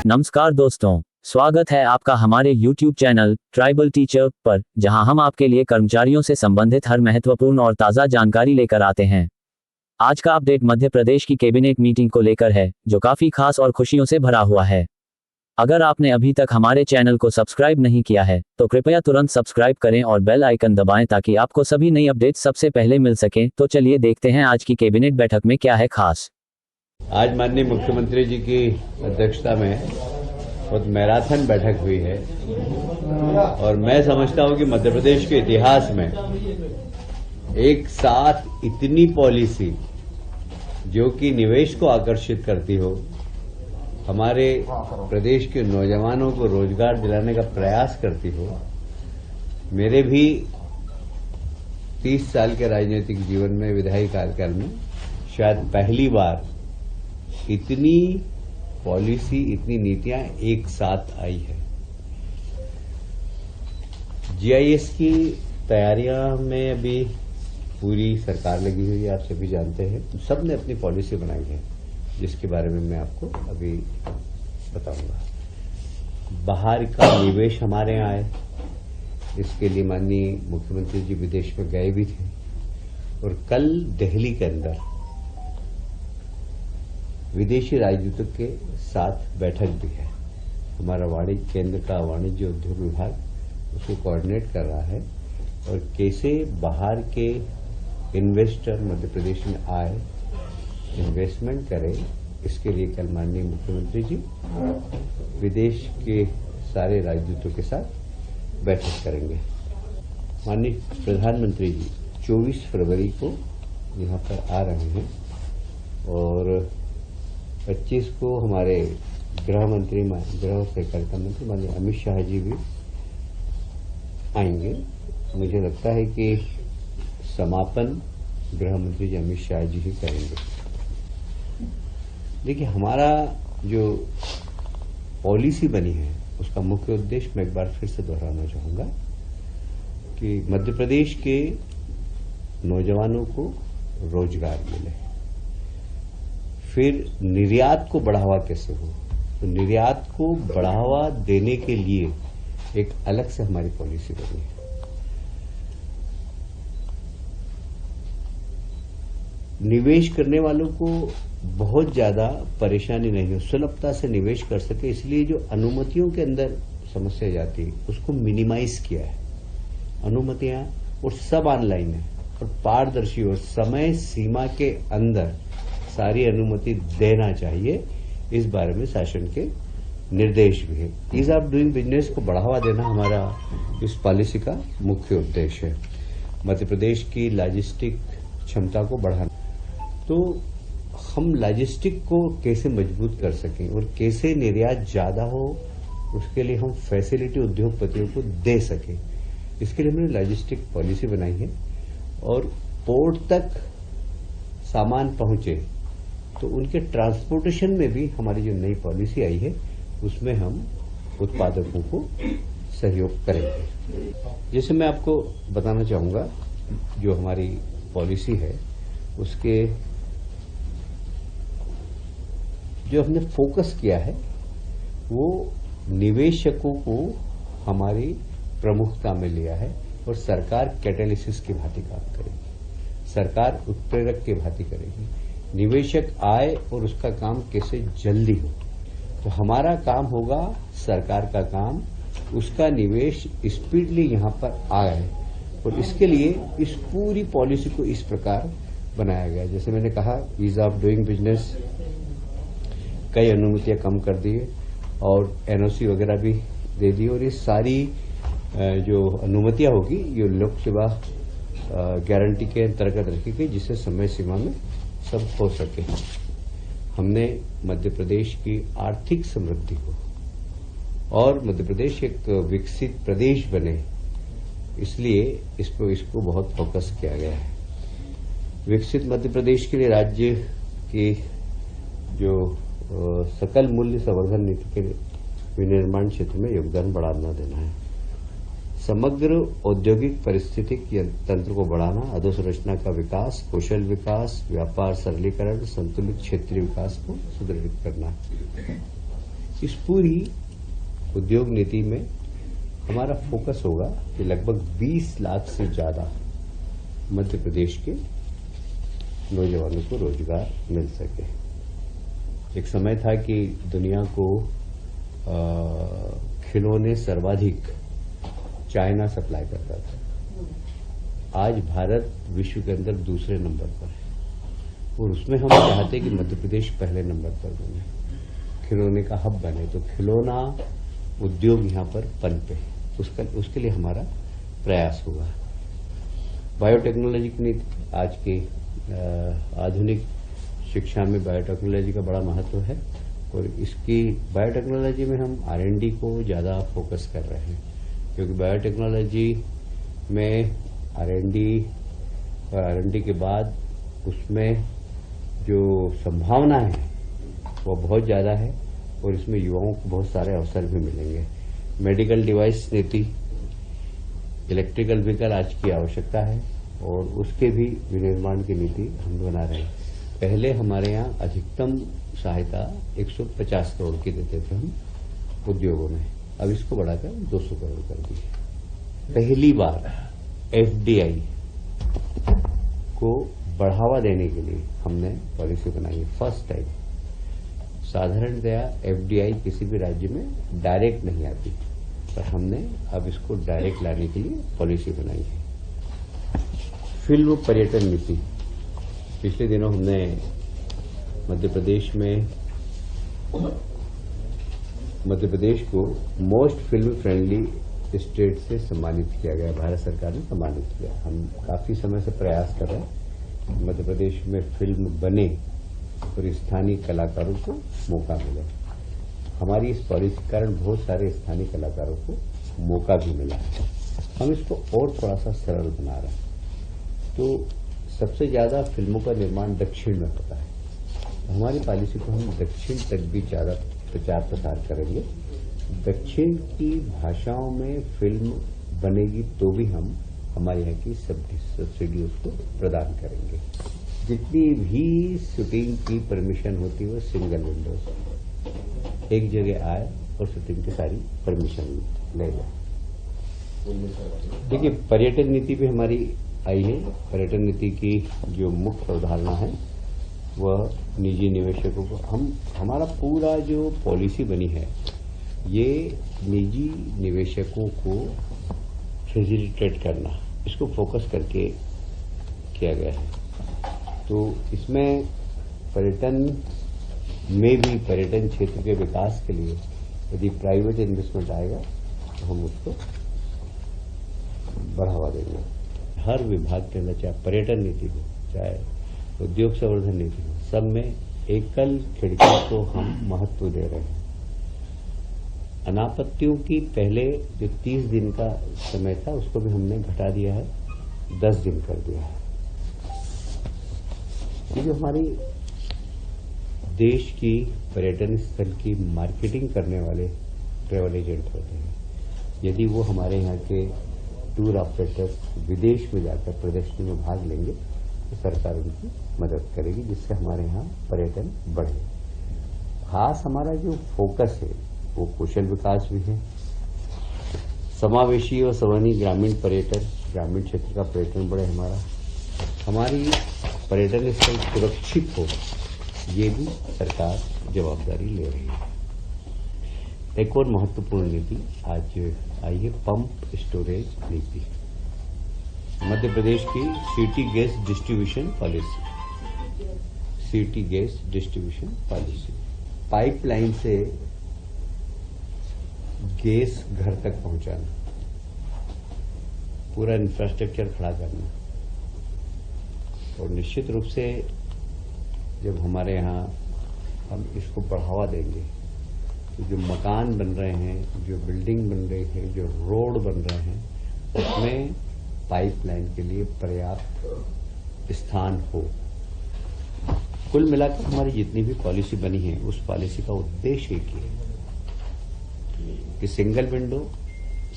नमस्कार दोस्तों, स्वागत है आपका हमारे YouTube चैनल ट्राइबल टीचर पर, जहां हम आपके लिए कर्मचारियों से संबंधित हर महत्वपूर्ण और ताज़ा जानकारी लेकर आते हैं। आज का अपडेट मध्य प्रदेश की कैबिनेट मीटिंग को लेकर है, जो काफ़ी खास और खुशियों से भरा हुआ है। अगर आपने अभी तक हमारे चैनल को सब्सक्राइब नहीं किया है, तो कृपया तुरंत सब्सक्राइब करें और बेल आइकन दबाएं ताकि आपको सभी नई अपडेट्स सबसे पहले मिल सकें। तो चलिए देखते हैं आज की कैबिनेट बैठक में क्या है खास। आज माननीय मुख्यमंत्री जी की अध्यक्षता में बहुत मैराथन बैठक हुई है और मैं समझता हूं कि मध्य प्रदेश के इतिहास में एक साथ इतनी पॉलिसी जो कि निवेश को आकर्षित करती हो, हमारे प्रदेश के नौजवानों को रोजगार दिलाने का प्रयास करती हो। मेरे भी 30 साल के राजनीतिक जीवन में, विधायी कार्यकाल में शायद पहली बार इतनी पॉलिसी, इतनी नीतियां एक साथ आई है। जीआईएस की तैयारियां में अभी पूरी सरकार लगी हुई है, आप सभी जानते हैं। सबने अपनी पॉलिसी बनाई है, जिसके बारे में मैं आपको अभी बताऊंगा। बाहर का निवेश हमारे यहाँ आए, इसके लिए माननीय मुख्यमंत्री जी विदेश में गए भी थे और कल दिल्ली के अंदर विदेशी राजदूतों के साथ बैठक भी है। हमारा वाणिज्य केंद्र का वाणिज्य उद्योग विभाग उसको कोऑर्डिनेट कर रहा है और कैसे बाहर के इन्वेस्टर मध्य प्रदेश में आए, इन्वेस्टमेंट करें, इसके लिए कल माननीय मुख्यमंत्री जी विदेश के सारे राजदूतों के साथ बैठक करेंगे। माननीय प्रधानमंत्री जी 24 फरवरी को यहाँ पर आ रहे हैं और 25 को हमारे गृह और सहकारिता मंत्री माननीय अमित शाह जी भी आएंगे। मुझे लगता है कि समापन गृह मंत्री जी अमित शाह जी ही करेंगे। देखिए, हमारा जो पॉलिसी बनी है उसका मुख्य उद्देश्य मैं एक बार फिर से दोहराना चाहूंगा कि मध्य प्रदेश के नौजवानों को रोजगार मिले। फिर निर्यात को बढ़ावा कैसे हो, तो निर्यात को बढ़ावा देने के लिए एक अलग से हमारी पॉलिसी बनी है। निवेश करने वालों को बहुत ज्यादा परेशानी नहीं हो, सुलभता से निवेश कर सके, इसलिए जो अनुमतियों के अंदर समस्या जाती है उसको मिनिमाइज किया है। अनुमतियां और सब ऑनलाइन है और पारदर्शी और समय सीमा के अंदर सारी अनुमति देना चाहिए, इस बारे में शासन के निर्देश भी है। ईज ऑफ डूइंग बिजनेस को बढ़ावा देना हमारा इस पॉलिसी का मुख्य उद्देश्य है। मध्य प्रदेश की लॉजिस्टिक क्षमता को बढ़ाना, तो हम लॉजिस्टिक को कैसे मजबूत कर सकें और कैसे निर्यात ज्यादा हो, उसके लिए हम फैसिलिटी उद्योगपतियों को दे सकें, इसके लिए हमने लॉजिस्टिक पॉलिसी बनाई है। और पोर्ट तक सामान पहुंचे तो उनके ट्रांसपोर्टेशन में भी हमारी जो नई पॉलिसी आई है उसमें हम उत्पादकों को सहयोग करेंगे। जैसे मैं आपको बताना चाहूंगा, जो हमारी पॉलिसी है उसके जो हमने फोकस किया है वो निवेशकों को हमारी प्रमुखता में लिया है और सरकार कैटालिसिस की भांति काम करेगी, सरकार उत्प्रेरक की भांति करेगी। निवेशक आए और उसका काम कैसे जल्दी हो, तो हमारा काम होगा, सरकार का काम, उसका निवेश स्पीडली यहां पर आए। और इसके लिए इस पूरी पॉलिसी को इस प्रकार बनाया गया। जैसे मैंने कहा, ईज ऑफ डूइंग बिजनेस, कई अनुमतियां कम कर दी और एनओसी वगैरह भी दे दी और ये सारी जो अनुमतियां होगी ये लोक सेवा गारंटी के अंतर्गत रखी गई, जिससे समय सीमा में सब हो सके। हमने मध्य प्रदेश की आर्थिक समृद्धि को और मध्य प्रदेश एक विकसित प्रदेश बने, इसलिए इसको बहुत फोकस किया गया है। विकसित मध्य प्रदेश के लिए राज्य की जो सकल मूल्य संवर्धन नीति के विनिर्माण क्षेत्र में योगदान बढ़ाना देना है। समग्र औद्योगिक पारिस्थितिकी तंत्र को बढ़ाना, अधोसंरचना का विकास, कौशल विकास, व्यापार सरलीकरण, संतुलित क्षेत्रीय विकास को सुदृढ़ करना। इस पूरी उद्योग नीति में हमारा फोकस होगा कि लगभग 20 लाख से ज्यादा मध्य प्रदेश के नौजवानों को रोजगार मिल सके। एक समय था कि दुनिया को खिलौने सर्वाधिक चाइना सप्लाई करता था। आज भारत विश्व के अंदर दूसरे नंबर पर है और उसमें हम चाहते कि मध्य प्रदेश पहले नंबर पर बने, खिलौने का हब बने, तो खिलौना उद्योग यहां पर पनपे, उसके लिए हमारा प्रयास होगा। बायोटेक्नोलॉजी की नीति, आज के आधुनिक शिक्षा में बायोटेक्नोलॉजी का बड़ा महत्व है और इसकी बायोटेक्नोलॉजी में हम R&D को ज्यादा फोकस कर रहे हैं, क्योंकि बायोटेक्नोलॉजी में R&D के बाद उसमें जो संभावना है वो बहुत ज्यादा है और इसमें युवाओं को बहुत सारे अवसर भी मिलेंगे। मेडिकल डिवाइस नीति, इलेक्ट्रिकल व्हीकल आज की आवश्यकता है और उसके भी विनिर्माण की नीति हम बना रहे हैं। पहले हमारे यहाँ अधिकतम सहायता 150 करोड़ की देते थे हम उद्योगों में, अब इसको बढ़ाकर 200 करोड़ कर दी। पहली बार FDI को बढ़ावा देने के लिए हमने पॉलिसी बनाई है, फर्स्ट टाइम। साधारणतया FDI किसी भी राज्य में डायरेक्ट नहीं आती, पर हमने अब इसको डायरेक्ट लाने के लिए पॉलिसी बनाई है। फिल्म पर्यटन नीति, पिछले दिनों हमने मध्य प्रदेश को मोस्ट फिल्म फ्रेंडली स्टेट से सम्मानित किया गया, भारत सरकार ने सम्मानित किया। हम काफी समय से प्रयास कर रहे हैं मध्य प्रदेश में फिल्म बने और स्थानीय कलाकारों को मौका मिले। हमारी इस पॉलिसी के कारण बहुत सारे स्थानीय कलाकारों को मौका भी मिला है। हम इसको और थोड़ा सा सरल बना रहे हैं। तो सबसे ज्यादा फिल्मों का निर्माण दक्षिण में होता है, हमारी पॉलिसी को हम दक्षिण तक भी ज्यादा प्रचार प्रसार करेंगे। दक्षिण की भाषाओं में फिल्म बनेगी तो भी हम हमारे यहाँ की सब्सिडी उसको प्रदान करेंगे। जितनी भी शूटिंग की परमिशन होती है वो सिंगल विंडो से एक जगह आए और शूटिंग की सारी परमिशन ले जाए। देखिए, पर्यटन नीति भी हमारी आई है। पर्यटन नीति की जो मुख्य अवधारणा है वह निजी निवेशकों को, हमारा पूरा जो पॉलिसी बनी है ये निजी निवेशकों को फैसिलिटेट करना, इसको फोकस करके किया गया है। तो इसमें पर्यटन में भी, पर्यटन क्षेत्र के विकास के लिए यदि प्राइवेट इन्वेस्टमेंट आएगा तो हम उसको बढ़ावा देंगे। हर विभाग के अंदर, चाहे पर्यटन नीति हो, चाहे उद्योग संवर्धन नीति हो, सब में एकल खिड़की को हम महत्व दे रहे हैं। अनापत्तियों की पहले जो 30 दिन का समय था उसको भी हमने घटा दिया है, 10 दिन कर दिया है। ये जो हमारी देश की पर्यटन स्थल की मार्केटिंग करने वाले ट्रेवल एजेंट होते हैं, यदि वो हमारे यहाँ के टूर ऑपरेटर्स विदेश में जाकर प्रदर्शनी में भाग लेंगे तो सरकार उनकी मदद करेगी, जिससे हमारे यहाँ पर्यटन बढ़े। खास हमारा जो फोकस है वो कौशल विकास भी है, समावेशी और सवर्णी ग्रामीण पर्यटन, ग्रामीण क्षेत्र का पर्यटन बढ़े हमारी पर्यटन स्थल सुरक्षित हो, ये भी सरकार जवाबदारी ले रही है। एक और महत्वपूर्ण नीति आज आई है, पंप स्टोरेज नीति। मध्य प्रदेश की city gas distribution policy, city gas distribution policy, pipeline से गैस घर तक पहुंचाना, पूरा इंफ्रास्ट्रक्चर खड़ा करना। और निश्चित रूप से जब हमारे यहाँ हम इसको बढ़ावा देंगे तो जो मकान बन रहे हैं, जो बिल्डिंग बन रही है, जो रोड बन रहे हैं, उसमें पाइपलाइन के लिए पर्याप्त स्थान हो। कुल मिलाकर हमारी जितनी भी पॉलिसी बनी है उस पॉलिसी का उद्देश्य एक ही है कि सिंगल विंडो,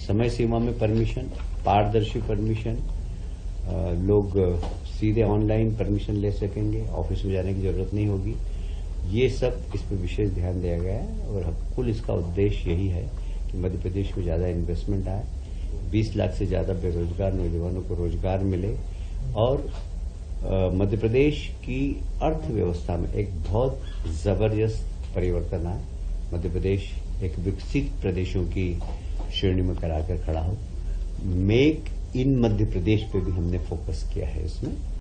समय सीमा में परमिशन, पारदर्शी परमिशन, लोग सीधे ऑनलाइन परमिशन ले सकेंगे, ऑफिस में जाने की जरूरत नहीं होगी। ये सब इस पर विशेष ध्यान दिया गया है और कुल इसका उद्देश्य यही है कि मध्य प्रदेश में ज्यादा इन्वेस्टमेंट आए, 20 लाख से ज्यादा बेरोजगार नौजवानों को रोजगार मिले और मध्य प्रदेश की अर्थव्यवस्था में एक बहुत जबरदस्त परिवर्तन आए। मध्य प्रदेश एक विकसित प्रदेशों की श्रेणी में कराकर खड़ा हो। मेक इन मध्य प्रदेश पे भी हमने फोकस किया है इसमें।